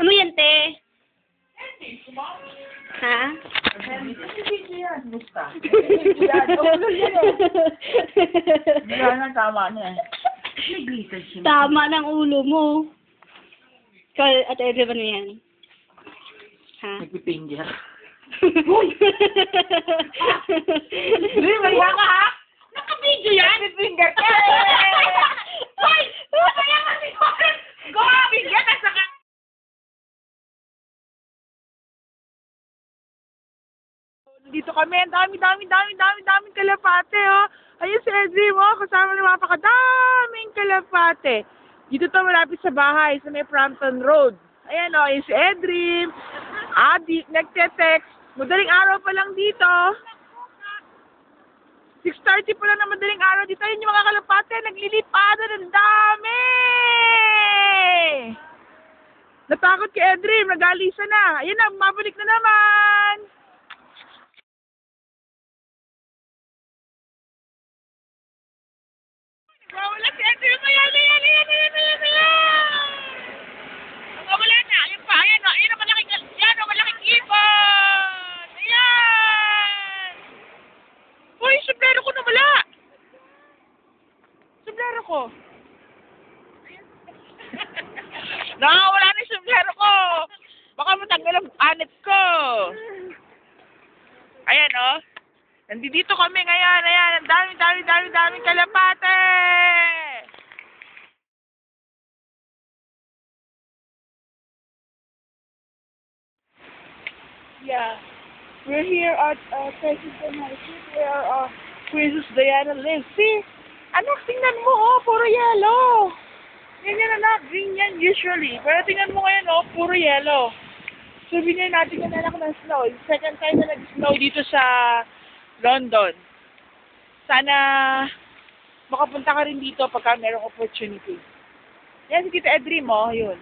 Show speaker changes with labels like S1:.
S1: Ano yan, te? Ha?
S2: Tama na.
S1: Tama ng ulo mo. Ikaw, at Edre, ano yan? Ha?
S2: Nagpipinger.
S1: Uy!
S2: May haka ha? Naka-video yan? Nagpipinger ka! Uy! Kaya kasi ko! Gumabigyan at saka... Dito kami, ang daming kalapate, oh. Ayun si Edri mo, kasama ng napakadaming kalapate. Dito to malapit sa bahay, sa may Frampton Road. Ayan, oh, ayun si Edri. Adi, nagte-text. Madaling araw pa lang dito. 6:30 pa lang na madaling araw dito. Ayun yung mga kalapate, naglilipado ng dami! Natakot kay Edri, nagalisa na. Ayun na, mabalik na naman! Wala si Edri, ayan! Wala na, ayun pa, ayan o, ayun o, malaking ibon! Ayan! Uy, sombrero ko nawala! Sombrero ko! Nakawala na yung sombrero ko! Baka matanggal ang anit ko! Ayan o. Nandito kami ngayon, ayan, ang daming kalapate! Yeah, we're here at Princess Diana. Where Princess Diana lives. See? Anak, tingnan mo, oh, puro yellow. Ganyan anak, green yan usually. Pero tingnan mo ngayon, oh, puro yellow. So, binili natin yung anak ng snow. Second time na nag-snow dito sa London. Sana makapunta ka rin dito pagka merong opportunity. Yan si Tita Edri mo, yun.